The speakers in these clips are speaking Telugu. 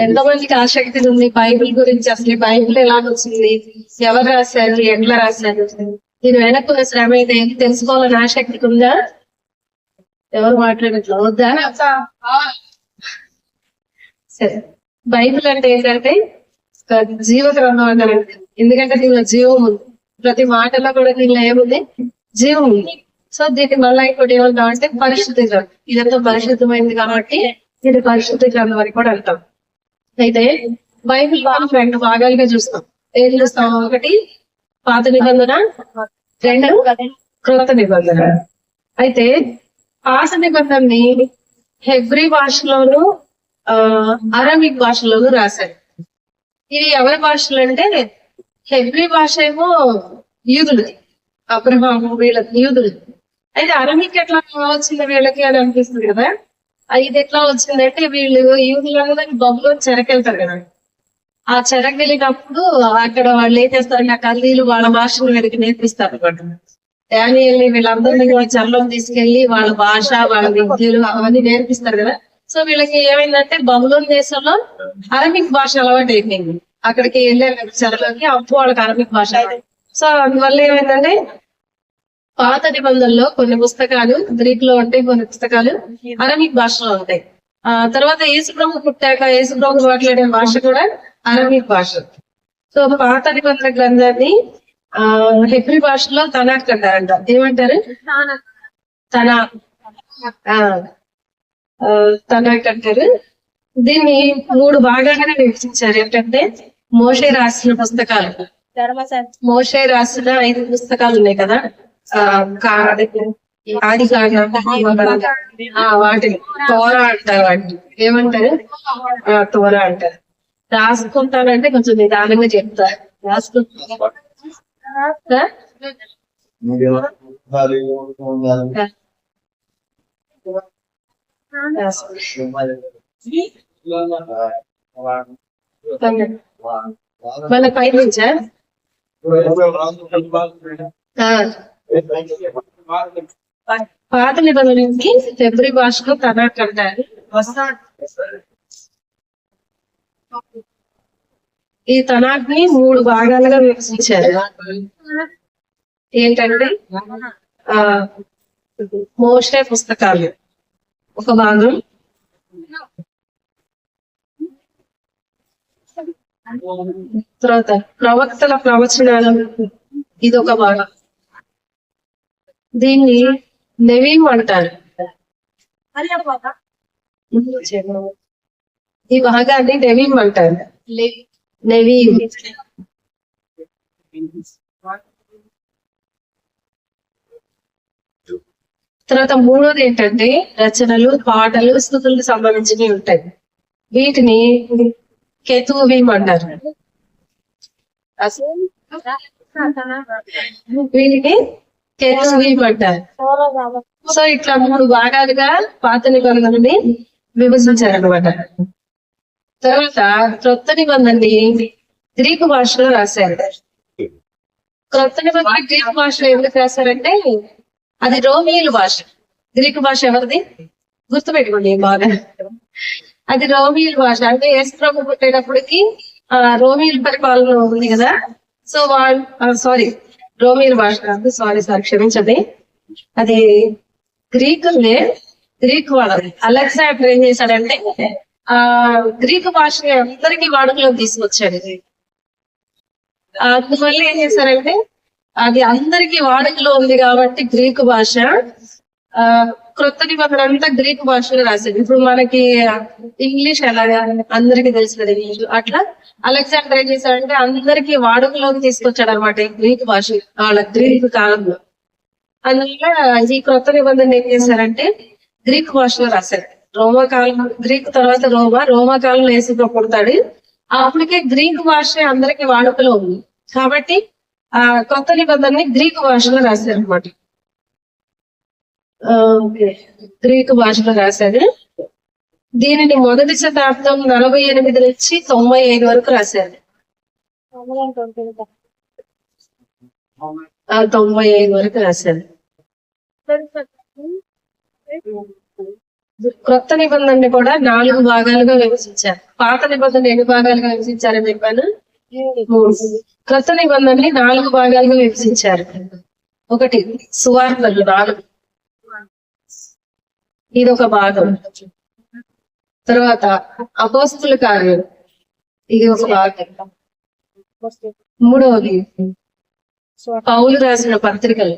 ఎంతో మందికి ఆసక్తి ఉంది బైబిల్ గురించి. అసలు ఈ బైబిల్ ఎలా వచ్చింది, ఎవరు రాశారు, ఎట్లా రాశారు, దీని వెనక్కున్న శ్రమ అయితే తెలుసుకోవాలని ఆసక్తి ఉందా? ఎవరు మాట్లాడట్లా? వద్దా? సరే, బైబిల్ అంటే ఏంటంటే జీవ గ్రంథం అంటారు. ఎందుకంటే దీనిలో జీవం ఉంది, ప్రతి మాటలో కూడా దీనిలో ఏముంది? జీవం ఉంది. సో దీన్ని మళ్ళీ ఇంకోటి ఏమంటాం అంటే పరిశుద్ధ గ్రంథం. ఇదంతా పరిశుద్ధమైంది కాబట్టి ఇది పరిశుద్ధ గ్రంథం అని కూడా అంటాం. అయితే బైబిల్ మనం రెండు భాగాలుగా చూస్తాం. ఏం చూస్తాం? ఒకటి పాత నిబంధన, రెండు క్రొత్త నిబంధన. అయితే పాత నిబంధనని హెబ్రీ భాషలోను అరమిక్ భాషలోను రాశారు. ఇవి ఎవరి భాషలు అంటే హెబ్రీ భాష ఏమో యూదులది, అబ్రహాము వీళ్ళకి యూదులు. అయితే అరమిక్ ఎట్లా వచ్చింది వీళ్ళకి అని అనిపిస్తుంది కదా. ఇది ఎట్లా వచ్చిందంటే వీళ్ళు యూదులందరూ బొమ్మలో చెరకెళ్తారు కదా. ఆ చెరకు వెళ్ళినప్పుడు అక్కడ వాళ్ళు ఏం చేస్తారు, ఆ కల్లీలు వాళ్ళ భాషను వీళ్ళకి నేర్పిస్తారు అనమాట. డానియేల్ని వీళ్ళందరినీ చెరలోకి తీసుకెళ్లి వాళ్ళ భాష, వాళ్ళ విద్యలు అవన్నీ నేర్పిస్తారు కదా. సో వీళ్ళకి ఏమైందంటే బబులోన్ దేశంలో అరమిక్ భాష అలవాటు అయిపోయింది. అక్కడికి వెళ్ళారు చెరలోకి, అప్పుడు వాళ్ళకి అరమిక్ భాష. సో అందువల్ల ఏమైందంటే పాత నిబంధనలో కొన్ని పుస్తకాలు గ్రీక్ లో ఉంటాయి, కొన్ని పుస్తకాలు అరమిక్ భాషలో ఉంటాయి. తర్వాత యేసుప్రభు పుట్టాక యేసుప్రభు మాట్లాడే భాష కూడా అరమిక్ భాష. సో పాత నిబంధన గ్రంథాన్ని హెబ్రీ భాషలో తనాక్ అంటారంట. ఏమంటారు? తనాక్ అంటారు. దీన్ని మూడు భాగాలుగా విభజించారు. ఏంటంటే మోషే రాసిన పుస్తకాలు, మోషే రాసిన 5 పుస్తకాలు ఉన్నాయి కదా, ఆది కాండం, వాటిని తోరా అంటారు. వాటిని ఏమంటారు? తోరా అంటారు. రాసుకుంటానంటే కొంచెం నిదానంగా చెప్తా. రాసుకుంటా మన పై నుంచా? పాత నిబంధనకి హెబ్రీ భాషలో తనాక్ అంటారు. ఈ తనాక్ ని 3 భాగాలుగా విభజించారు. ఏంటంటే మోషే పుస్తకాలు ఒక భాగం, తర్వాత ప్రవక్తల ప్రవచనాలు ఇది ఒక భాగం. దీన్ని నెవీం అంటారు. ఈ భాగాన్ని నెవీం అంటారు. నెవీం. తర్వాత మూడోది ఏంటంటే రచనలు, పాటలు, స్తుతులకు సంబంధించినవి ఉంటాయి. వీటిని కెతూవీం అంటారు. వీటిని కెతూవీం అంటారు. సో ఇట్లా 3 భాగాలుగా పాత నిబంధనని విభజించారనమాట. తర్వాత క్రొత్త నిబంధనని గ్రీకు భాషలో రాశారు. క్రొత్త నిబంధన గ్రీకు భాషలో ఎందుకు రాశారంటే అది రోమియోల భాష. గ్రీకు భాష ఎవరిది? గుర్తుపెట్టుకోండి బాగా. అది రోమియోల భాష. అంటే యేసుప్రభు పుట్టేటప్పటికి రోమియోల పరిపాలన ఉంది కదా. సో రోమియోల భాష కాదు, సారీ క్షమించండి. అది గ్రీకులే, గ్రీకు వాళ్ళది. అలెగ్జాండర్ ఏం చేశాడంటే గ్రీకు భాషని అందరికీ వాడుకలోకి తీసుకొచ్చాడు. అందువల్ల ఏం చేశారంటే అది అందరికీ వాడుకలో ఉంది కాబట్టి గ్రీకు భాష, క్రొత్త నిబంధన అంతా గ్రీకు భాషలో రాశారు. ఇప్పుడు మనకి ఇంగ్లీష్ ఎలాగా అందరికీ తెలిసినది ఇంగ్లీష్, అట్లా అలెగ్జాండర్ ఏం చేశాడంటే అందరికీ వాడుకలోకి తీసుకొచ్చాడు అనమాట ఈ గ్రీకు భాష వాళ్ళ గ్రీకు కాలంలో. అందువల్ల ఈ క్రొత్త నిబంధన ఏం చేశారంటే గ్రీకు భాషలో రాశారు. రోమా కాలం, గ్రీకు తర్వాత రోమా కాలంలో యేసుప్రభు పుడతాడు. అప్పటికే గ్రీకు భాష అందరికీ వాడుకలో ఉంది కాబట్టి కొత్త నిబంధనని గ్రీకు భాషలో రాశారు అనమాట. గ్రీకు భాషలో రాశారు. దీనిని మొదటి శతాబ్దం 48 నుంచి 95 వరకు రాశారు. 95 వరకు రాశారు. క్రొత్త నిబంధనని కూడా 4 భాగాలుగా విభజించారు. పాత నిబంధన ఎన్ని భాగాలుగా విభజించారని చెప్పాను? 3. క్రొత్త నిబంధనని 4 భాగాలుగా విభజించారు. ఒకటి సువార్తలు 4, ఇది ఒక భాగం. తర్వాత అపోస్తుల కార్యం, ఇది ఒక భాగం. మూడవది పౌలు రాసిన పత్రికలు.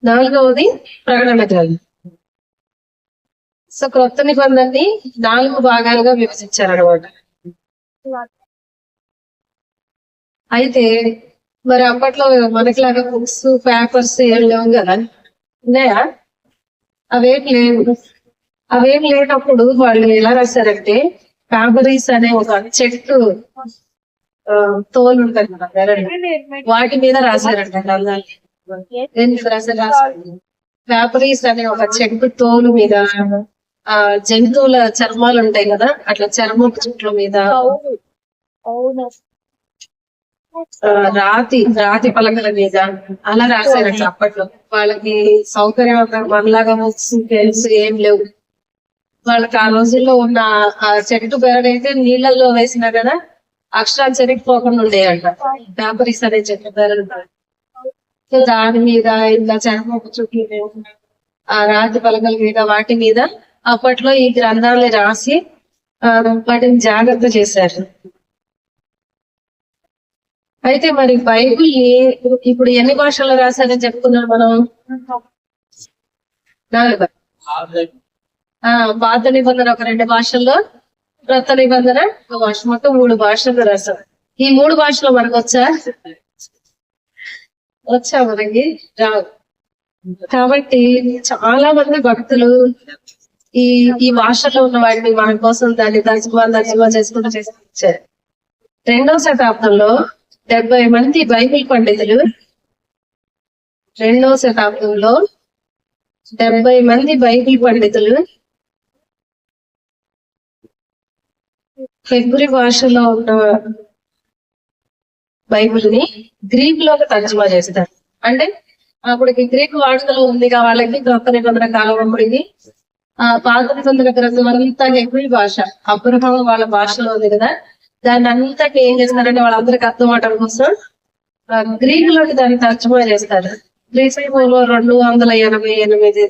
నాలుగవది ప్రకటన గ్రంథం. సో క్రొత్త నిబంధనని 4 భాగాలుగా విభజించారనమాట. అయితే మరి అప్పట్లో మనకిలాగా బుక్స్ పేపర్స్ ఏం లేవు కదా, ఉన్నాయా? అవేం లేనప్పుడు వాళ్ళు ఎలా రాశారంటే, ఫ్యాబరీస్ అనే ఒక చెట్టు తోలు ఉంటుంది కదా, వాటి మీద రాశారంట గ్రంథాన్ని. ఫ్యాబరీస్ అనే ఒక చెట్టు తోలు మీద, జంతువుల చర్మాలు ఉంటాయి కదా, అట్లా చర్మపు చుట్ల మీద, రాతి పలకల మీద అలా రాశారంట. అప్పట్లో వాళ్ళకి సౌకర్యం మనలాగా తెలుసు ఏం లేవు. వాళ్ళకి ఆ రోజుల్లో ఉన్న ఆ చెట్టు బెరడైతే నీళ్ళల్లో వేసినా కదా అక్షరాలు చెరిగిపోకుండా ఉండేయంట. ఫ్యాబరీస్ అనే చెట్టు బెరడు. దాని మీద ఇలా చర్మపు చుట్టూ, ఆ రాతి పలకల మీద, వాటి మీద అప్పట్లో ఈ గ్రంథాలని రాసి వాటిని జాగ్రత్త చేశారు. అయితే మరి బైబిల్ ఇప్పుడు ఎన్ని భాషల్లో రాశారని చెప్పుకున్నాం మనం? 4. పాత నిబంధన ఒక 2 భాషల్లో, క్రొత్త నిబంధన ఒక భాష, మొత్తం 3 భాషల్లో రాశారు. ఈ 3 భాషలో మనకు వచ్చా మనకి రావు. కాబట్టి చాలా మంది భక్తులు ఈ భాషలో ఉన్న వాటిని మన కోసం దాన్ని తర్జుమా చేసుకుంటూ వచ్చారు. 2వ శతాబ్దంలో 70 మంది బైబిల్ పండితులు, 2వ శతాబ్దంలో 70 మంది బైబిల్ పండితులు హెబ్రీ భాషలో ఉన్న బైబిల్ ని గ్రీక్ లోకి తర్జుమా చేస్తారు. అంటే అప్పటికి గ్రీక్ వాడుకలో ఉంది వాళ్ళకి కొత్త నిబంధన కాలం అప్పటికి పాత నిబంధన గ్రంథం అంతా హెబ్రీ భాష, అబ్రహాం వాళ్ళ భాషలో ఉంది కదా, దాన్ని అంతటి ఏం చేస్తారంటే వాళ్ళందరికి అర్థం అవడం కోసం గ్రీక్ లోకి దాన్ని తర్జుమా చేస్తారు. క్రీస్తులో 288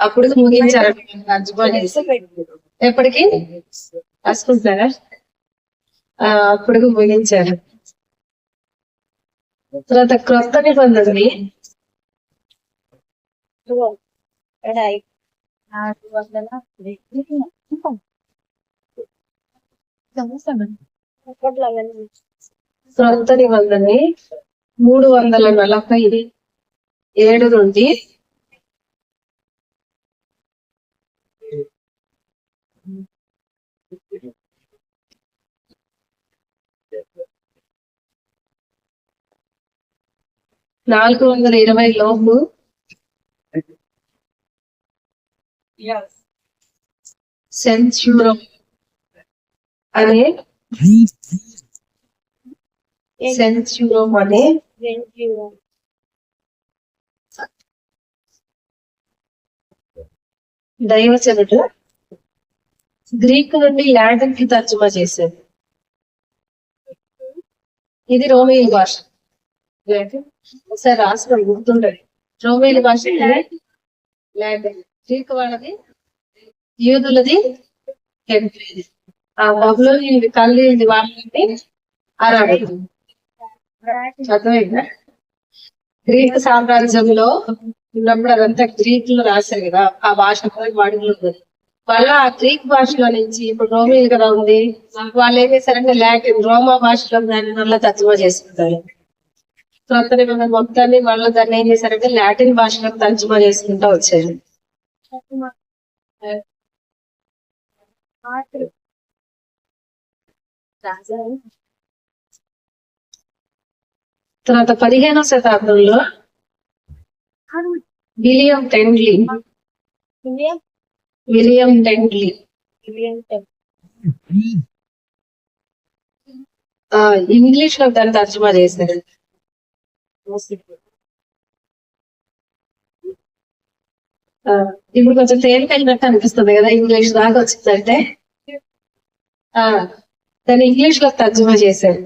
అప్పుడు ముగించారు తర్జుమా చేసి. ఎప్పటికి రాసుకుంటారా? అప్పుడు ముగించారు. తర్వాత క్రొత్త నిబంధనని క్రొత్త నిబంధనని 347 నుండి 420 లోపు సెంచురం అనే దైవచనుడు గ్రీక్ నుండి లాటిన్ కి తర్జుమా చేశారు. ఇది రోమియల్ భాష. ఒకసారి రాసిన గుర్తుంటది. రోమియల్ భాష లాటిన్, గ్రీక్ వాళ్ళది, యూదులది హెబ్రీ, ఆ బబులోని కళ్ళు వాళ్ళకి అరబీ. అర్థమైందా? గ్రీక్ సామ్రాజ్యంలో ఉన్నప్పుడు అదంతా గ్రీక్ లో రాశారు కదా, ఆ భాష వాడుకలో ఉంది. మళ్ళా ఆ గ్రీక్ భాషలో నుంచి ఇప్పుడు రోమిల్ కదా ఉంది, వాళ్ళు ఏం చేశారంటే లాటిన్ రోమా భాషలో దాన్ని మళ్ళీ తర్జుమా చేసుకుంటారు. క్రొత్త నిబంధన మొత్తాన్ని మళ్ళీ దాన్ని ఏం చేశారంటే లాటిన్ భాషలో తర్జుమా చేసుకుంటూ వచ్చారు. తర్వాత 15వ శతాబ్దంలో విలియం టెండ్లీ ఇంగ్లీష్ లో దాన్ని తర్జుమా చేశారు. ఇప్పుడు కొంచెం తేలికైనట్టు అనిపిస్తుంది కదా ఇంగ్లీష్ దాకా వచ్చిందంటే. దాన్ని ఇంగ్లీష్ లో తర్జుమా చేశాడు.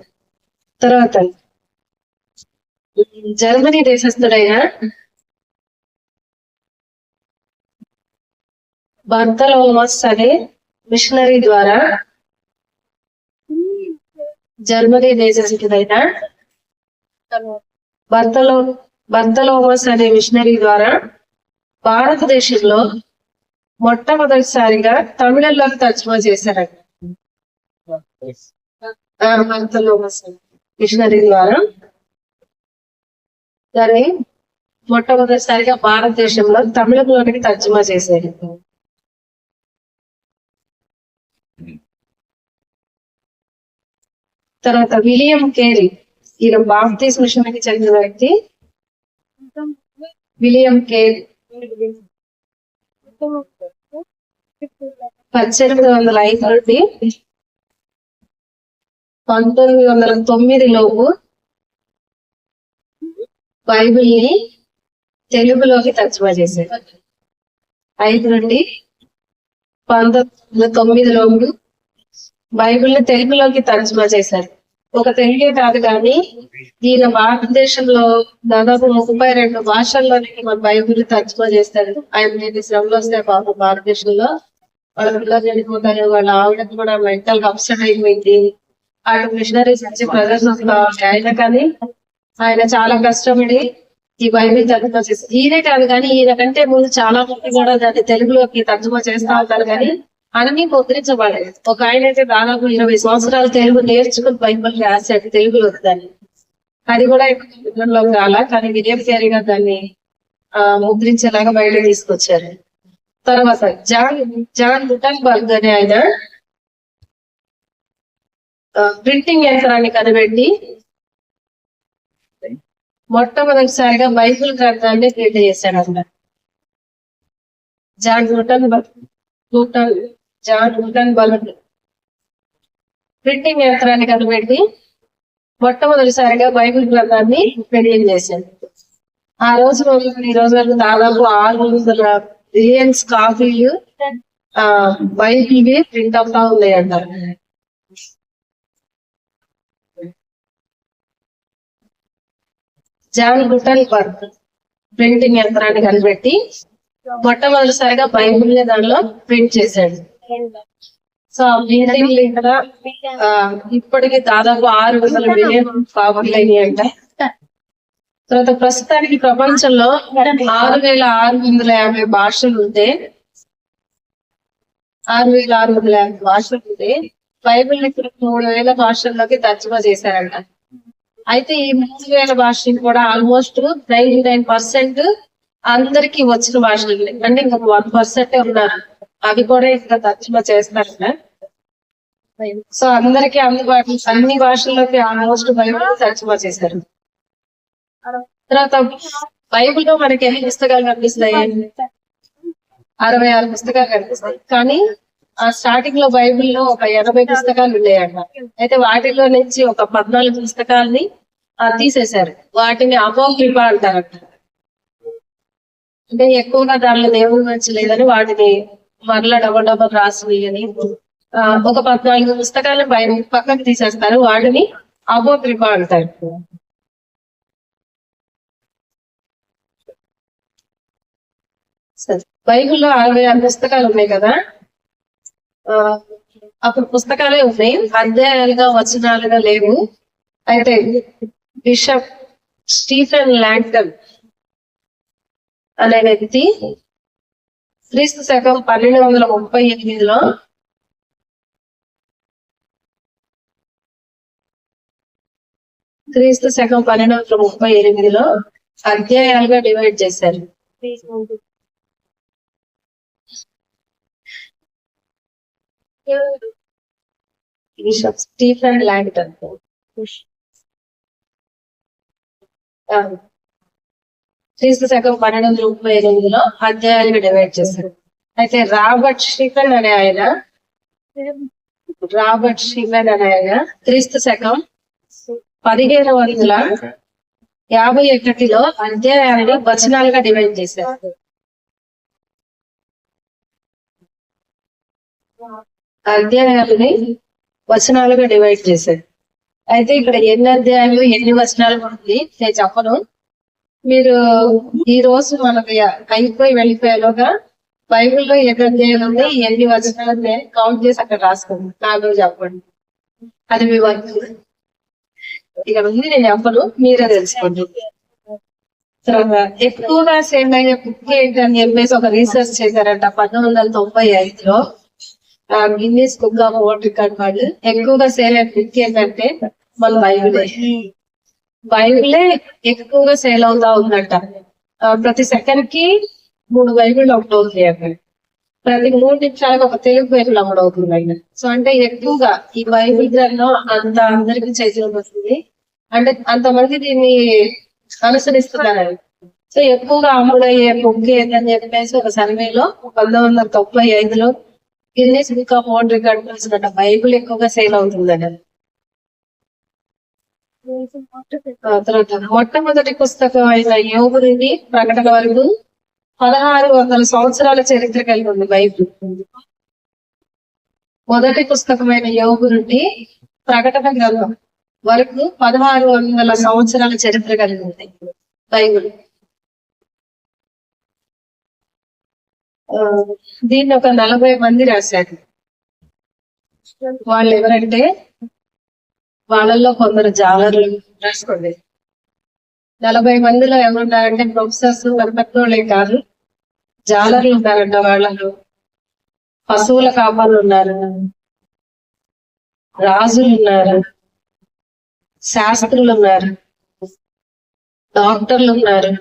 తర్వాత జర్మనీ దేశస్థుడైన బర్తలోమస్ అనే మిషనరీ ద్వారా జర్మనీ దేశస్థుడైన బర్తలోమస్ అనే మిషనరీ ద్వారా భారతదేశంలో మొట్టమొదటిసారిగా తమిళంలోకి తర్జుమా చేశారంట. బర్తలోమస్ మిషనరీ ద్వారా దాన్ని మొట్టమొదటిసారిగా భారతదేశంలో తమిళంలోనికి తర్జుమా చేశారు. తర్వాత విలియం కేరీ, ఈయన బాప్టిస్ట్ మిషన్కి చెందిన వ్యక్తి. విలియం కేరీ 1805 నుండి 1909 లోపు బైబిల్ని తెలుగులోకి తర్జుమా చేశారు. 5 నుండి 1909 లోపు బైబిల్ని తెలుగులోకి తర్జుమా చేశారు. ఒక తెలుగే కాదు కానీ ఈయన భారతదేశంలో దాదాపు 32 భాషల్లోనికి మన బైబిల్ తర్జుమా చేస్తాడు. ఆయన నేను శ్రమలు వస్తాయి పాపం భారతదేశంలో, వాళ్ళ పిల్లలు చనిపోతారు, వాళ్ళ ఆవిడకి కూడా మెంటల్ అప్సెట్ అయిపోయింది. ఆయన మిషనరీస్ నుంచి ప్రజెస్ వస్తా ఆయన కానీ ఆయన చాలా కష్టపడి ఈ బైబిల్ తర్జుమా చేస్తారు. ఈయనే కాదు కానీ ఈయన కంటే ముందు చాలా మంది కూడా దాన్ని తెలుగులోకి తర్జుమా చేస్తా ఉంటారు కానీ అన్ని ముద్రించబడలేదు. ఒక ఆయన అయితే దాదాపు 20 సంవత్సరాలు తెలుగు నేర్చుకుని బైబిల్ రాశాడు తెలుగులో దాన్ని. అది కూడా లో రాల, కానీ విలియం కేరీ గారు దాన్ని ముద్రించేలాగా బయట తీసుకొచ్చారు. తర్వాత జాన్ గుటన్బర్గ్ అనే ఆయన ప్రింటింగ్ యంత్రాన్ని కనిపెట్టి మొట్టమొదటిసారిగా బైబిల్ గ్రంథాన్ని ప్రింట్ చేశాడు అన్నమాట. జాన్ గుటన్బర్గ్ ప్రింటింగ్ యంత్రాన్ని కనిపెట్టి మొట్టమొదటిసారిగా బైబిల్ గ్రంథాన్ని ప్రింటింగ్ చేశాడు. ఆ రోజు ఈ రోజు వరకు దాదాపు 600 బిలియన్స్ కాపీలు బైబిల్ ప్రింట్ అవుతా ఉన్నాయి అంటారు. జాన్ గుటన్బర్గ్ ప్రింటింగ్ యంత్రాన్ని కనిపెట్టి మొట్టమొదటిసారిగా బైబిల్ దానిలో ప్రింట్ చేశాడు. సో ప్రింటింగ్ ఇక్కడ ఇప్పటికి దాదాపు 600 బిలియన్ కాపీలు అయినాయి అంట. తర్వాత ప్రస్తుతానికి ప్రపంచంలో 6650 భాషలు ఉంటే 6650 భాషలు ఉంటే బైబిల్ ఇప్పుడు 3000 భాషల్లోకి తర్జుమా చేశారంట. అయితే ఈ 3000 భాషలు కూడా ఆల్మోస్ట్ 99% అందరికి వచ్చిన భాషలు, అంటే ఇంకా 1% ఉన్నారు, అవి కూడా ఇంకా తర్జుమా చేస్తారంట. సో అందరికి అందుబాటు అన్ని భాషల్లోకి ఆల్మోస్ట్ బైబిల్ తర్జుమా చేశారు. తర్వాత బైబిల్లో మనకి ఎన్ని పుస్తకాలు కనిపిస్తాయి? 66 పుస్తకాలు కనిపిస్తాయి. కానీ ఆ స్టార్టింగ్ లో బైబిల్లో ఒక 80 పుస్తకాలు ఉండేయంట. అయితే వాటిలో నుంచి ఒక 14 పుస్తకాలని తీసేశారు. వాటిని అపోక్రిఫ అంటారంట. అంటే ఎక్కువగా దానిలో దేవుడి నుంచి లేదని వాటిని మరలా డబల్ రాసి అని ఒక 14 పుస్తకాలను పక్కకు తీసేస్తారు. వాటిని అపోక్రిఫ అంటారు. బైబిల్లో 66 పుస్తకాలు ఉన్నాయి కదా, అప్పుడు పుస్తకాలే ఉన్నాయి, అధ్యాయాలుగా వచనాలుగా లేవు. అయితే బిషప్ స్టీఫెన్ లాంగ్టన్ అనే వ్యక్తి క్రీస్తు శకం 1238లో అధ్యాయాలుగా డివైడ్ చేశారు. బిషప్ స్టీఫెన్ లాంగ్టన్ క్రీస్తు శకం 1238లో అధ్యాయాలుగా డివైడ్ చేశారు. అయితే రాబర్ట్ స్టీఫెన్ అనే ఆయన క్రీస్తు శకం 1551లో అధ్యాయాలను వచనాలుగా డివైడ్ చేశారు. అధ్యాయాలని వచనాలుగా డివైడ్ చేశాడు. అయితే ఇక్కడ ఎన్ని అధ్యాయాలు ఎన్ని వచనాలు ఉంది నేను చెప్పను. మీరు ఈ రోజు మనకి అయిపోయి వెళ్ళిపోయేలోగా బైబిల్లో ఎన్ని అధ్యాయాలు ఉంది ఎన్ని వచనాలు కౌంట్ చేసి అక్కడ రాసుకోండి. నాకు చెప్పండి, అది మీ వర్క్. ఇక్కడ ఉంది, నేను చెప్పను, మీరే తెలుసుకోండి. తర్వాత ఎక్కువగా సేల్ అయ్యే బుక్ ఏంటని చెప్పేసి ఒక రీసెర్చ్ చేశారంట 1995లో. Guinness book of world record వాళ్ళు ఎక్కువగా సేల్ అయ్యే బుక్ ఏంటంటే మన బైబిలే. బైబిలే ఎక్కువగా సేల్ అవుతా ఉందంట. ప్రతి సెకండ్ కి 3 బైబిల్ అప్లోడ్ అవుతాయి అక్కడ. ప్రతి 3 నిమిషాలకు ఒక తెలుగు బైబిల్ అప్లోడ్ అవుతుంది ఆయన. సో అంటే ఎక్కువగా ఈ బైబిల్ గ్రంథం అంత అందరికి చైతన్యం వస్తుంది, అంటే అంతమంది దీన్ని అనుసరిస్తున్నారు. సో ఎక్కువగా అమ్ముడయ్యే బుక్ ఏంటని చెప్పేసి ఒక సర్వేలో 1995లో Guinness book of world record తెలిసినట్ట బైబిల్ ఎక్కువగా సేల్ అవుతుందట. తర్వాత మొట్టమొదటి పుస్తకం అయిన యోబు నుండి ప్రకటన వరకు 1600 సంవత్సరాల చరిత్ర కలిగి ఉంది బైబిల్. మొదటి పుస్తకమైన యోబు నుండి ప్రకటన గ్రంథం వరకు 1600 సంవత్సరాల చరిత్ర కలిగి ఉంది బైబిల్. దీన్ని ఒక 40 మంది రాశారు. వాళ్ళు ఎవరంటే వాళ్ళల్లో కొందరు జాలర్లు. రాసుకోండి, 40 మందిలో ఎవరున్నారంటే ప్రొఫెసర్స్ పెద్దోళ్ళే కాదు, జాలర్లు ఉన్నారంట. వాళ్ళలో పశువుల కాపర్లు ఉన్నారు, రాజులు ఉన్నారు, శాస్త్రులు ఉన్నారు, డాక్టర్లు ఉన్నారు,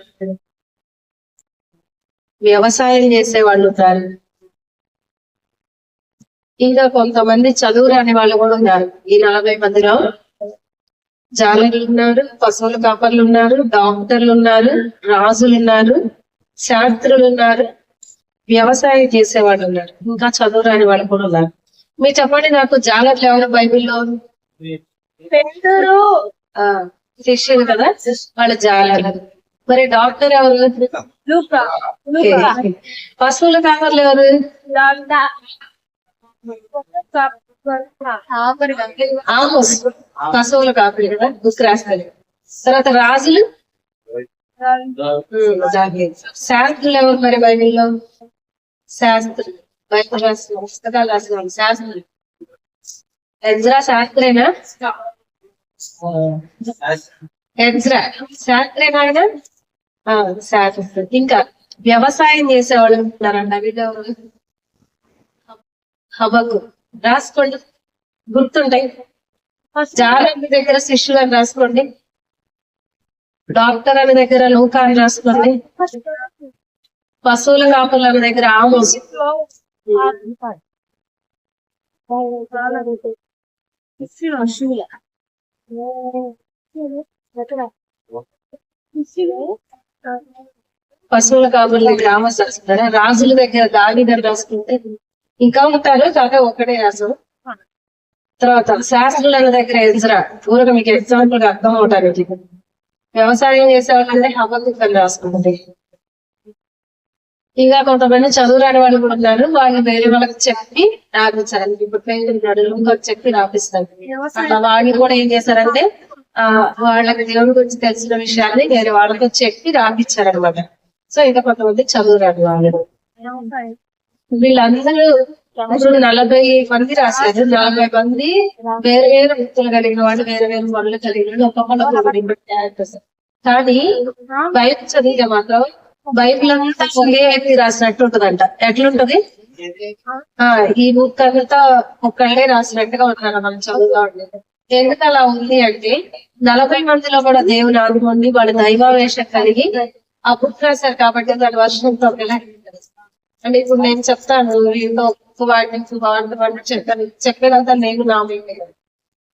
వ్యవసాయం చేసే వాళ్ళు ఉన్నారు, ఇంకా కొంతమంది చదువు రాని వాళ్ళు కూడా ఉన్నారు. ఈ 40 మందిలో జాలర్లు ఉన్నారు, పశువుల కాపర్లు ఉన్నారు, డాక్టర్లు ఉన్నారు, రాజులు ఉన్నారు, శాస్త్రులు ఉన్నారు, వ్యవసాయం చేసేవాళ్ళు ఉన్నారు, ఇంకా చదువు రాని వాళ్ళు కూడా ఉన్నారు. మీరు చెప్పండి నాకు, జాలర్లు ఎవరు బైబిల్లో? శిష్యులు కదా, వాళ్ళ జాలర్లు. మరి డాక్టర్ ఎవరు? పశువుల కాపర్లు ఎవరు? ఆమోస్ పశువుల కాపరి కదా, బుక్ రాస్తారు. తర్వాత రాజులు, శాస్త్రులు ఎవరు మరి బైబిల్లో? శాస్త్రులు, బైబిల్ రాసిన పుస్తకాలు రాసిన శాస్త్రులు. ఎజ్రా శాస్త్రేనా? ఎజ్రా శాస్త్రేనా ఆయన? శాస్త్రులు. ఇంకా వ్యవసాయం చేసేవాళ్ళు ఉంటారంట. వీళ్ళు హబకు. రాసుకోండి, గుర్తుంటాయి. జాలర్ల దగ్గర శిష్యులు అని రాసుకోండి, డాక్టర్ అనే దగ్గర లూకా అని రాసుకోండి, పశువుల కాపర్ల దగ్గర ఆమోస్. పశువుల కాపర్ల దగ్గర ఆమోస్ రాసుకుంటారా. రాజుల దగ్గర దావీదు అని రాసుకుంటే ఇంకా ఉంటారు, కాగా ఒకటే రాజు. తర్వాత శాస్త్రుల దగ్గర ఎజ్రా. ఊరక మీకు ఎగ్జాంపుల్ గా అర్థం అవటానికి, వ్యవసాయం చేసే వాళ్ళంటే హబక్కుక్ అని రాసుకుంటుంది. ఇంకా కొంతమంది చదువు రాని వాళ్ళు కూడా ఉన్నారు, వాళ్ళు వేరే వాళ్ళకి చెప్పి రాపించారు. ఇప్పుడు పెయింట్ ఇంకొక చెప్పి రాపిస్తారు. అట్లా వాళ్ళు కూడా ఏం చేశారంటే వాళ్ళకి దేవుడి గురించి తెలిసిన విషయాన్ని వేరే వాళ్ళతో చెప్పి రాపించారనమాట. సో ఇంకా కొంతమంది చదువు రాని వాళ్ళు. వీళ్ళందరూ 40 మంది రాశారు. 40 మంది వేరే వేరే వృత్తులు కలిగిన వాళ్ళు, వేరే వేరే పనులు కలిగిన వాళ్ళు, ఒక్కొక్కరు క్యారెక్టర్స్. కానీ బైబిల్ చదివితే మాత్రం బైబిల్ అంతా ఒకే వ్యక్తి రాసినట్టు ఉంటదంట. ఎట్లుంటది? ఈ బుక్ అంతా ఒక్కళ్ళే రాసినట్టుగా ఉంటారు మనం చదువుతా ఉండేది. ఎందుకు అలా ఉంది అంటే 40 మందిలో కూడా దేవుని ఆది ఉండి వాడు దైవావేశం కలిగి ఆ బుక్ రాశారు కాబట్టి దాని వర్షంతో అంటే ఇప్పుడు నేను చెప్తాను, ఇంట్లో వాడిని చెప్పేదంతా నేను నామే.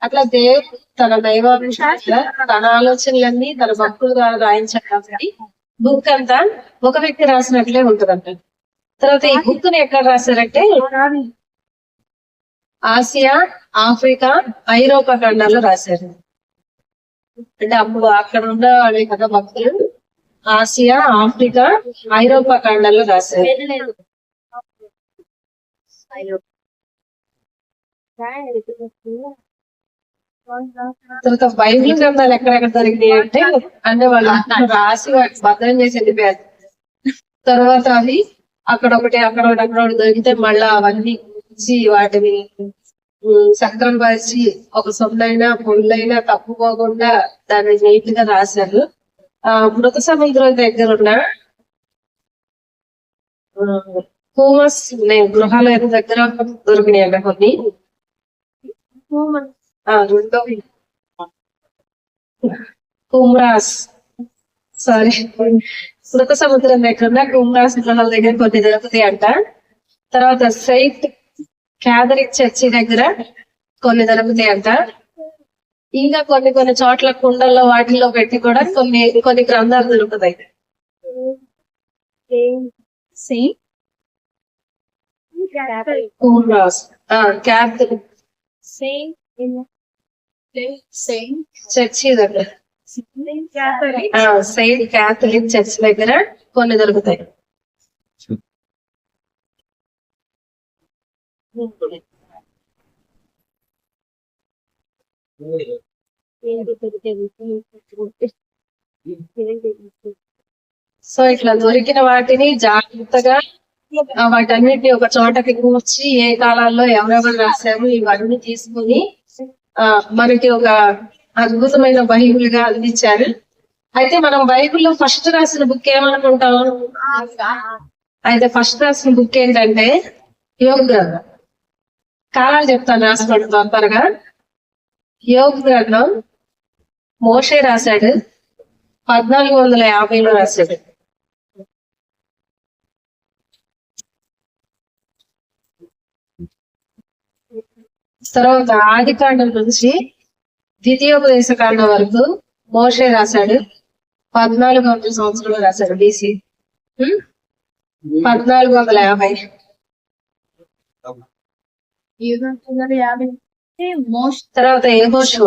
అట్లా దేవుడు తన దైవాభిషేకంగా తన ఆలోచనలన్నీ తన భక్తుల ద్వారా రాయించాడు కాబట్టి బుక్ అంతా ఒక వ్యక్తి రాసినట్లే ఉంటదంట. తర్వాత ఈ బుక్ ని ఎక్కడ రాశారంటే ఆసియా, ఆఫ్రికా, ఐరోపా ఖండాల్లో రాశారు. అంటే అప్పుడు అక్కడ ఉన్న వాళ్ళే కదా భక్తులు. ఆసియా, ఆఫ్రికా, ఐరోపా ఖండాల్లో రాశారు. తర్వాత బైబిల్ గ్రంథాలు ఎక్కడెక్కడ దొరికినాయి అంటే వాళ్ళు రాసి వాటి భద్రం చేసి వెళ్ళిపోయారు. తర్వాత అవి అక్కడ ఒకటి దొరికితే మళ్ళా అవన్నీ ఇచ్చి వాటిని సక్రం పరిచి ఒక సొమ్మైనా పొళ్ళైనా తప్పుకోకుండా దాన్ని నీట్ గా రాశారు. మృత సముద్రం దగ్గర ఉన్న హూమస్ గృహాలయం దగ్గర దొరికినాయంట కొన్ని. కుమ్రాస్ సారీ మృత సముద్రం దగ్గర ఉన్న కుమ్రాస్ గృహాల దగ్గర కొన్ని దొరుకుతాయి అంట. తర్వాత సెయింట్ క్యాథరిక్ చర్చి దగ్గర కొన్ని దొరుకుతాయి అంట. ఇంకా కొన్ని చోట్ల కుండల్లో వాటిల్లో పెట్టి కూడా కొన్ని గ్రంథాలు దొరుకుతాయి. చర్చి దగ్గర సెయింట్ క్యాథలిక్ చర్చ్ దగ్గర కొన్ని దొరుకుతాయి. సో ఇట్లా దొరికిన వాటిని జాగ్రత్తగా వాటన్నిటిని ఒక చోటకి కూర్చి ఏ కాలాల్లో ఎవరెవరు రాశారు ఇవన్నీ తీసుకుని మనకి ఒక అద్భుతమైన బైబిల్ గా అందించారు. అయితే మనం బైబిల్లో ఫస్ట్ రాసిన బుక్ ఏమనుకుంటాం? అయితే ఫస్ట్ రాసిన బుక్ ఏంటంటే యోగ గ్రంథం. కాలాలు చెప్తాను రాసుకోండి త్వరగా. యోగ గ్రంథం మోషే రాశాడు, 1450లో రాశాడు. తర్వాత ఆది కాండం నుంచి ద్వితీయోపదేశ కాండం వరకు మోషే రాశాడు, 1400 సంవత్సరంలో రాశాడు బీసీ. 1450 తర్వాత యెహోషువ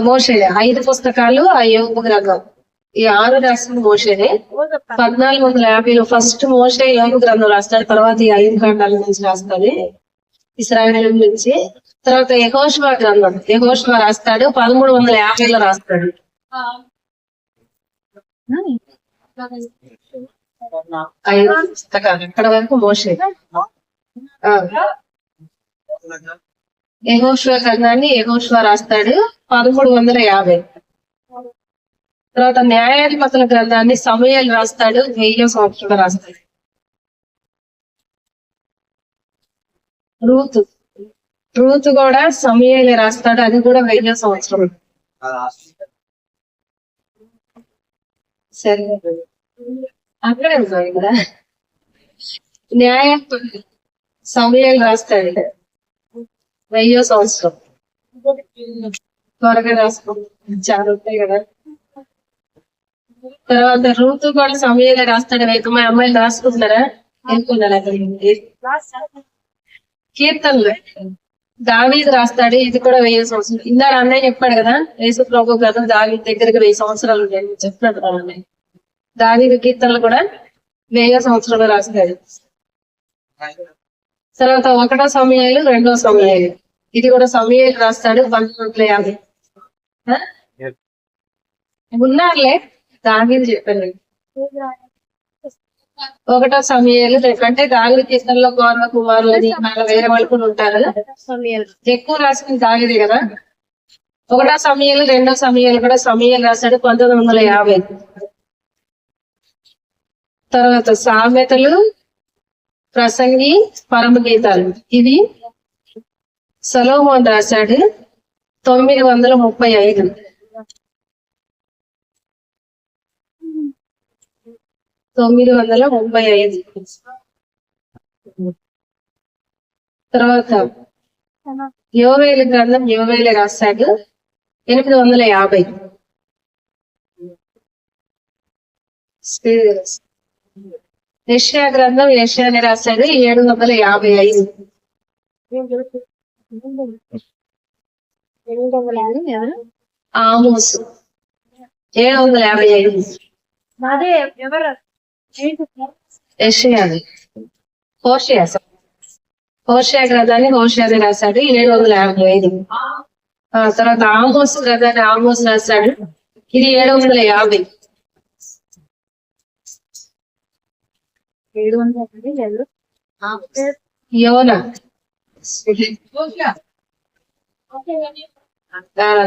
మోషే 5 పుస్తకాలు ఆ యోగ గ్రంథం ఈ 6 రాసిన మోషేనే. 1450లో ఫస్ట్ మోషే యోగ గ్రంథం రాస్తాడు. తర్వాత ఈ 5 ఖండాల నుంచి రాస్తాడు ఇశ్రాయేలు నుంచి. తర్వాత యెహోషువ గ్రంథం యెహోషువ రాస్తాడు, 1350లో రాస్తాడు. 5 పుస్తకాలు అక్కడ వరకు మోషే. యెహోషువ గ్రంథాన్ని యెహోషువ రాస్తాడు 1350. తర్వాత న్యాయాధిపతుల గ్రంథాన్ని సమూయేలు రాస్తాడు, 1000 సంవత్సరంలో రాస్తాడు. రూతు కూడా సమూయేలు రాస్తాడు, అది కూడా 1000 సంవత్సరం. సరే అక్కడే ఉన్నాయి కదా. సమూయేలు రాస్తాడు 1000 సంవత్సరం. త్వరగా రాసుకో, చాలా ఉంటాయి కదా. తర్వాత రూతు కూడా సమూయేలు రాస్తాడు. మా అమ్మాయిలు రాసుకుంటారా? వెళ్ళుకున్నారా? కీర్తనలు దావీదు రాస్తాడు, ఇది కూడా 1000 సంవత్సరం. ఇందాక అన్నయ్య చెప్పాడు కదా, యేసు ప్రభు కదా దావీదు దగ్గరికి 1000 సంవత్సరాలు చెప్పినట్టు అన్నయ్య. దావీదు కీర్తనలు కూడా 1000 సంవత్సరాలు రాస్తాడు. తర్వాత 1వ సమూయేలు 2వ సమూయేలు, ఇది కూడా సమూయేలు రాస్తాడు 1250. ఉన్నారులే, దావీదు చెప్పాను. 1వ సమూయేలు అంటే దావీదు కీర్తనలో గౌరవ కుమారులు అని వేరే వాళ్ళు కూడా ఉంటారు. ఎక్కువ రాసిన దావీదే కదా. 1వ సమూయేలు 2వ సమూయేలు కూడా సమూయేలు రాశాడు 1950. తర్వాత సామెతలు, ప్రసంగి, పరమగీతాలు ఇవి సొలొమోను రాశాడు 935. తర్వాత యోవేలు గ్రంథం యోవేలు రాశాడు 850. యెషయా గ్రంథం యెషయాని రాశాడు 755. ఆమోసు 755. యెషయాని హోషేయ హోషియా గ్రంథాన్ని హోషియాని రాశాడు 755. తర్వాత ఆమోస్ గ్రంథాన్ని ఆమోస్ రాశాడు, ఇది 750. 750 యోనా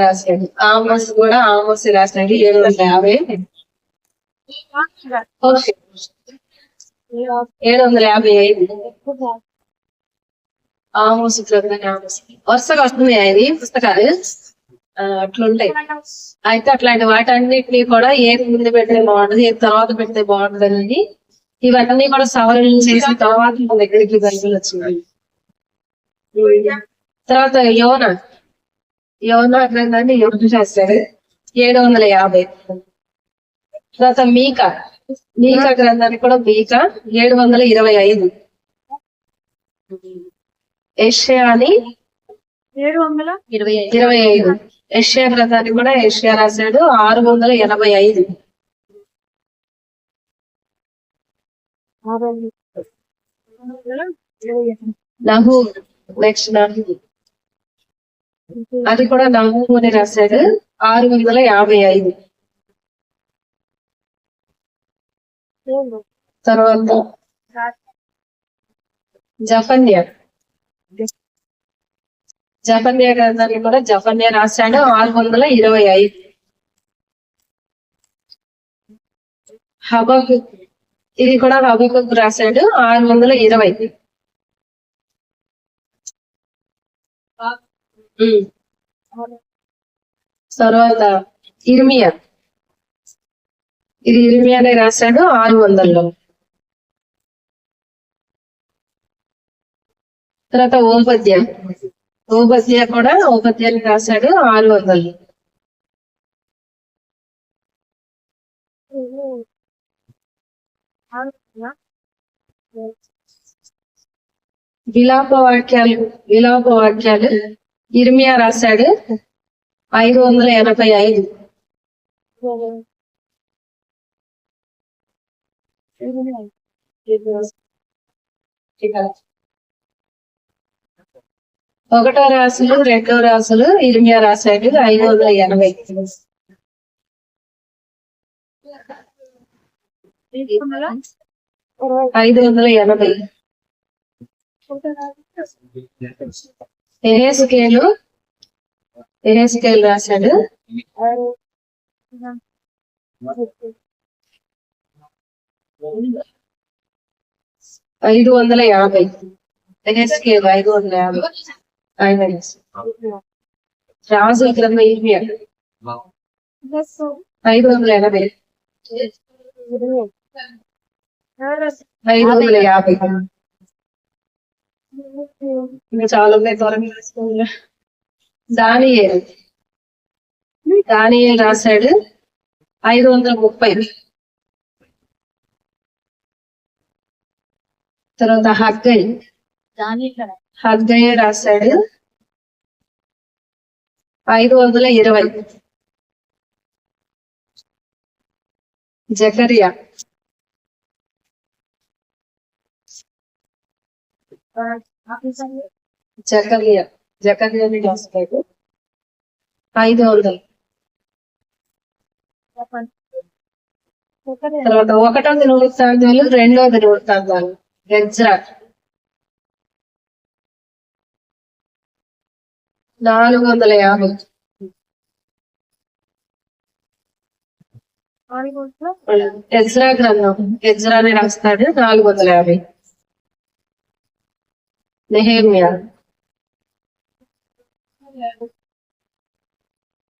రాశాడు, ఆమోస్ కూడా ఆమోస్ రాశాడు 750. 755 ఆమోస్ గ్రంథాన్ని ఆమోస్ వరుసగా వస్తున్నాయి ఇది పుస్తకాలు, అట్లుంటాయి. అయితే అట్లాంటి వాటన్నిటిని కూడా ఏది ముందు పెడితే బాగుంటది, ఏది తర్వాత పెడితే బాగుంటది అనేది ఇవన్నీ కూడా సవరణ చేసిన తర్వాత మన దగ్గరికి బైబిల్ వచ్చింది. తర్వాత యోనా గ్రంథాన్ని యోనా రాశాడు 750. తర్వాత మీకా గ్రంథాన్ని కూడా మీకా 725. యెషయాని 725. యెషయా గ్రంథాన్ని కూడా యెషయా రాశాడు 685. నహూమ్ నెక్స్ట్ నహూమ్, అది కూడా నహూమ్ అని రాశాడు 655. తర్వాత జఫన్యా గ్రంథాన్ని కూడా జఫన్యా రాశాడు 625. హబక్కుక్, ఇది కూడా హబక్కుక్ రాశాడు 620. తర్వాత ఇర్మియా, ఇది ఇర్మియానే రాశాడు 600లో. తర్వాత ఓబద్య కూడా ఓబద్యాన్ని రాశాడు 600. విలాప వాక్యాలు ఇర్మియా రాశాడు 585. ఒకటో రాసులు రెండో రాసులు ఇర్మియా రాశాడు 580. 580. ఎహెస్కేలు రాశాడు 550. ఎహెస్కేలు 550 ఆయన రాజుల గ్రంథం ఇర్మియా 580. 550 ఇంకా చాలా ఉన్నాయి, త్వరగా. దానియేలు రాశాడు 530. తర్వాత హగ్గయి రాశాడు 520. జకర్యాని రాస్తాడు 500. తర్వాత 1వ వృత్తాంతాలు 2వ వృత్తాంతాలు ఎజ్రా 450. ఎజ్రా గ్రంథం ఎజ్రాని రాస్తాడు 450.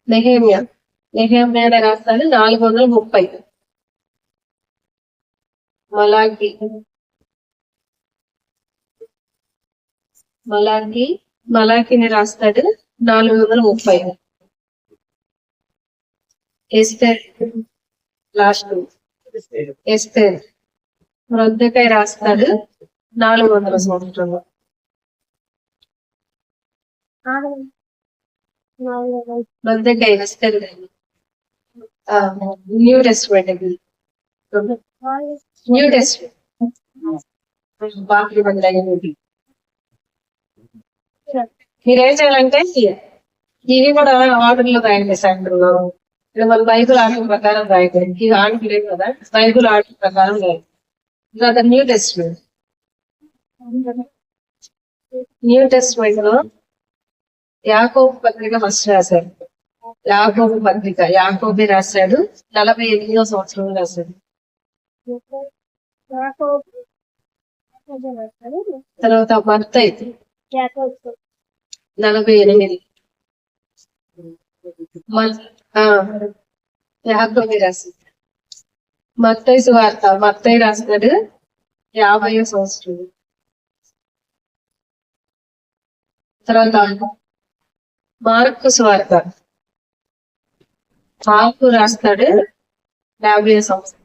నెహేమియాని రాస్తాడు 430. మలాకిని రాస్తాడు 430. ఎస్తేర్ మొర్దెకై రాస్తాడు 400 సంవత్సరంలో. మొర్దెకై ఎస్తేర్ న్యూ టెస్ట్మెంట్ బాకీ బంద్ మీరేం చేయాలంటే ఇవి కూడా ఆర్డర్ లో రాయండి సాయంత్రంలో. ఇప్పుడు మన బైబుల్ ఆర్డర్ ప్రకారం రాయండి. ఇవి ఆర్డర్ లేదు కదా, బైబుల్ ఆర్డర్ ప్రకారం రాయండి. తర్వాత న్యూ టెస్ట్మెంట్ లో యాకోబు పత్రిక ఫస్ట్ రాశారు. యాకోబు పత్రిక యాకోబే రాశాడు. 48వ సంవత్సరంలో రాశాడు. తర్వాత మత్తయి 48. యాకోబే రాశాడు. మత్తయి సువార్త మత్తయి రాశాడు 50వ సంవత్సరం. తర్వాత మార్కు సువార్త మార్కు రాస్తాడు 50వ సంవత్సరం.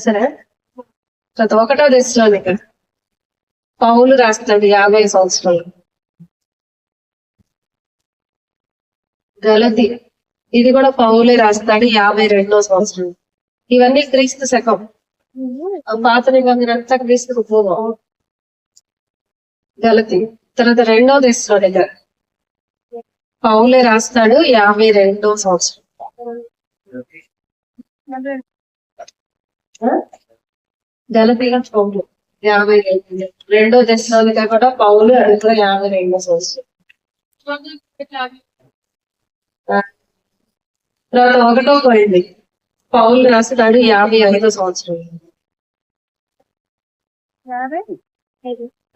సరే, తర్వాత 1వ దశలోనిక పౌలు రాస్తాడు 50 సంవత్సరాలు. గలతి ఇది కూడా పౌలే రాస్తాడు 52వ సంవత్సరం. ఇవన్నీ క్రీస్తు శకం. పాత నిబంధన అంతా క్రీస్తుకు పూర్వం. గలతి తర్వాత 2వ దశలోనిక పౌలే రాస్తాడు 52వ సంవత్సరం. గలతీగా పౌలు 52. 2వ దశలోనిక కూడా పౌలు, అది కూడా 52వ సంవత్సరం. తర్వాత 1వ పోయింది పౌలు రాస్తాడు 55వ సంవత్సరం.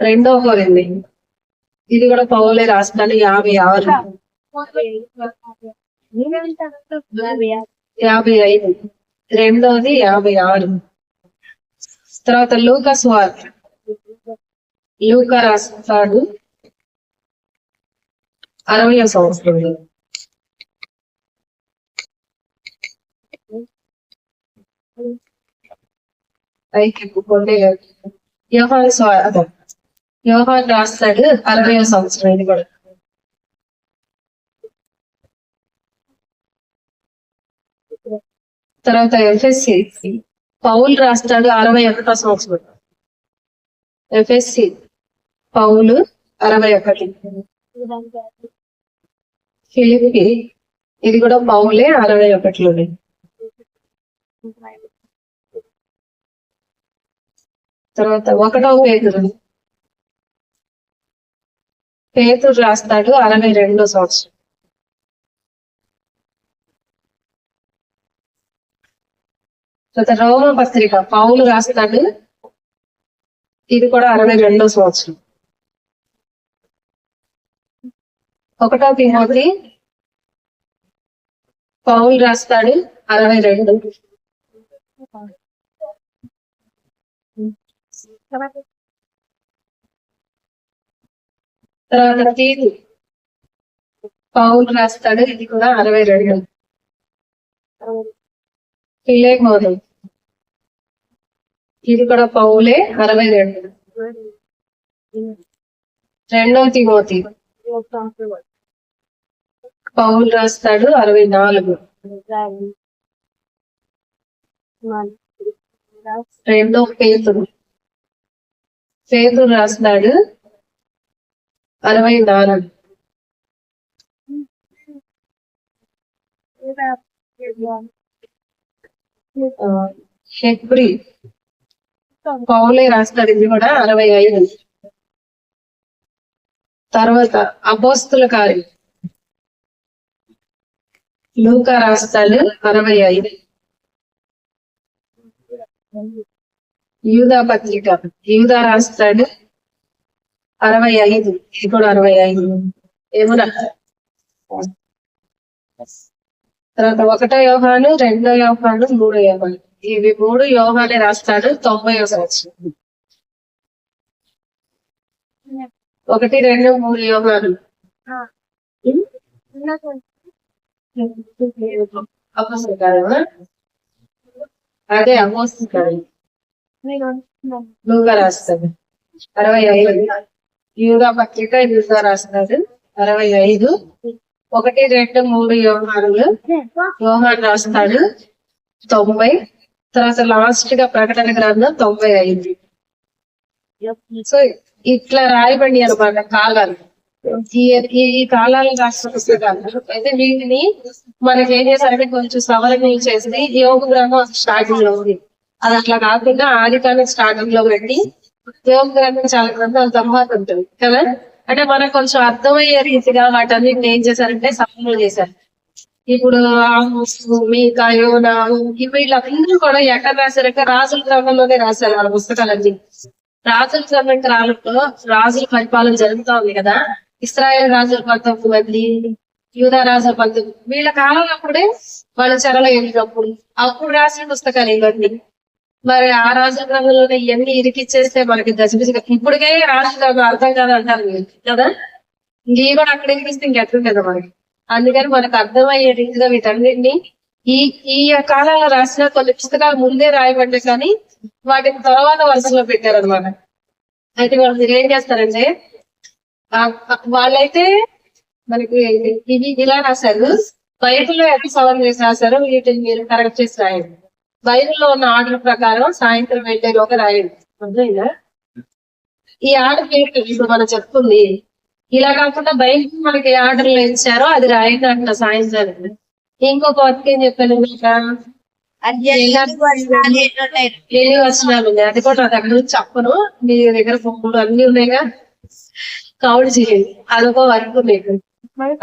2వ పోయింది ఇది కూడా పౌలే రాస్తాడు 56. 55. 2వది 56. తర్వాత లూకా సువార్త లూకా రాస్తాడు 60వ సంవత్సరంలో. యోహాను సువార్త యోహాను రాస్తాడు 60వ సంవత్సరం. ఇది కూడా తర్వాత ఎఫ్ఎస్సి పౌలు రాస్తాడు 61వ సంవత్సరం. ఎఫ్ఎస్సి పౌలు 61. ఫిలిప్పి ఇది కూడా పౌలే 61లోనే. తర్వాత 1వ పేతురు రాస్తాడు 62వ సంవత్సరం. తర్వాత రోమ పత్రిక పౌలు రాస్తాడు ఇది కూడా 62వ సంవత్సరం. 1వ తిమోతి పౌలు రాస్తాడు 62. తర్వాత తీతు పౌలు రాస్తాడు ఇది కూడా 62. ఫిలెమోను ఇది కూడా పౌలే 62. 2వ తిమోతి పౌలు రాస్తాడు 64. 2వ పేతురు రాస్తాడు 64. హెబ్రీ పౌలే రాస్తాడు ఇది కూడా 65. తర్వాత అపోస్తుల కార్యం లూకా రాస్తాడు 65. యూదా పత్రిక యూదా రాస్తాడు 65. ఇది కూడా 65 ఏమన్నా. తర్వాత 1వ యోహాను 2వ యోహాను 3వ యోహాను ఇవి 3 యోహానే రాస్తాడు 90వ సంవత్సరం. 1, 2, 3 యోహాను అపోస్తల కార్యమా? అదే అపోస్తల కార్యం లూకా రాస్తాడు 65. యూదా పత్రిక యూదా రాస్తాడు 65. 1, 2, 3 యోహానులు యోహాను రాస్తాడు 90. తర్వాత లాస్ట్ గా ప్రకటన గ్రంథం 90 అయింది. సో ఇట్లా రాయబడి అనమాట కాలాలు. ఈ కాలాలు రాసిన పుస్తకాలు అయితే వీటిని మనకి ఏం చేశారంటే కొంచెం సవరణ చేసి యోగ గ్రంథం స్టార్టింగ్ లో ఉంది. అది అట్లా కాకుండా ఆదికాండం స్టార్టింగ్ లో పెట్టి యోగ గ్రంథం చాలా గ్రంథాల తర్వాత ఉంటుంది కదా. అంటే మనకు కొంచెం అర్థమయ్యే రీతిగా వాటన్నిటిని ఏం చేశారంటే సవరణ చేశారు. ఇప్పుడు మీకా యోనా వీళ్ళందరూ కూడా ఎక్కడ రాశారంటే రాజుల గ్రంథంలోనే రాశారు వాళ్ళ పుస్తకాలన్నీ. రాజుల గ్రంథం కాలంలో రాజుల పరిపాలన జరుగుతా ఉంది కదా. ఇస్రాయేల్ రాజుల 19 మంది, యూదా రాజుల 19, వీళ్ళ కాలం అప్పుడే వాళ్ళ చెరలో వెళ్ళినప్పుడు అప్పుడు రాసిన పుస్తకాలు ఇవన్నీ. మరి ఆ రాజుల గ్రంథంలోనే ఇవన్నీ ఇరికిచ్చేస్తే మనకి గజిబిజిగా ఇప్పటికే రాజుల గ్రంథం అర్థం కాదంటారు కదా. ఇంక కూడా అక్కడ ఇరికిస్తే ఇంకెట్లుంటది మనకి. అందుకని మనకు అర్థమయ్యే రీతిగా వీటన్నిటిని ఈ కాలంలో రాసిన కొన్ని పుస్తకాలు ముందే రాయబడ్డాయి కానీ వాటిని తర్వాత వరుసలో పెట్టారనమాట. అయితే వాళ్ళు మీరు ఏం చేస్తారంటే వాళ్ళైతే మనకి ఇవి ఇలా రాశారు. బైబిల్లో ఎంత సవరణ చేసి రాశారో వీటిని మీరు కరెక్ట్ చేసి రాయండి. బైబిల్లో ఉన్న ఆర్డర్ ప్రకారం సాయంత్రం వెళ్ళేలోగా రాయండి. అంతేనా? ఈ ఆర్డర్ ఏంటి ఇప్పుడు మనం చెప్తుంది. ఇలా కాకుండా బయటకు మనకి ఆర్డర్లు ఇచ్చారో అది రాయండి అంట సాయంత్రం. ఇంకొక వర్క్ ఏం చెప్పాను ఎన్ని వచనాలు ఉన్నాయి అది కూడా నా దగ్గర నుంచి చెప్పను. మీ దగ్గర ఫోన్లు అన్ని ఉన్నాయిగా కౌంట్ చేయండి. అదొక వర్క్ మీకు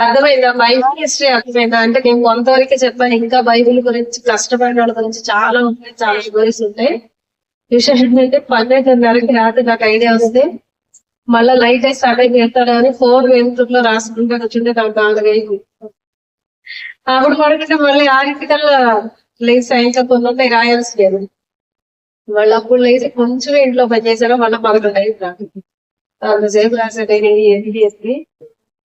అర్థమైందా? బైబిల్ హిస్టరీ అర్థమైందా? అంటే నేను కొంతవరకే చెప్పాను. ఇంకా బైబిల్ గురించి కష్టపడిన వాళ్ళ గురించి చాలా ఉంటాయి, చాలా స్టోరీస్ ఉంటాయి. విషయం ఏంటంటే 12:30కి రాత్రి నాకు ఐడియా వస్తే మళ్ళా లైట్ అయితే సడన్ చేస్తాడని 4 వెళ్తుల్లో రాసుకుంటే వచ్చింటే నాకు 4 అయింది. అప్పుడు పడుకుంటే మళ్ళీ 6 లేచి ఇంకా కొన్ని ఉంటాయి రాయాల్సి లేదు. మళ్ళీ అప్పుడు లేచి కొంచెం ఇంట్లో పని చేశారో మళ్ళీ 11 అయింది నాకు. అంతసేపు రాసాడు ఏంటి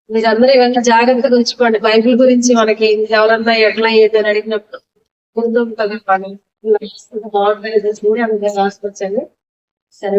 మీరందరూ ఇవన్నీ జాగ్రత్తగా ఉంచుకోండి. బైబిల్ గురించి మనకి ఎవరన్నా ఎట్లా ఏదని అడిగినప్పుడు ముందు ఉంటుంది పని బాగుంటుంది అందుకే రాసుకొచ్చాను. సరే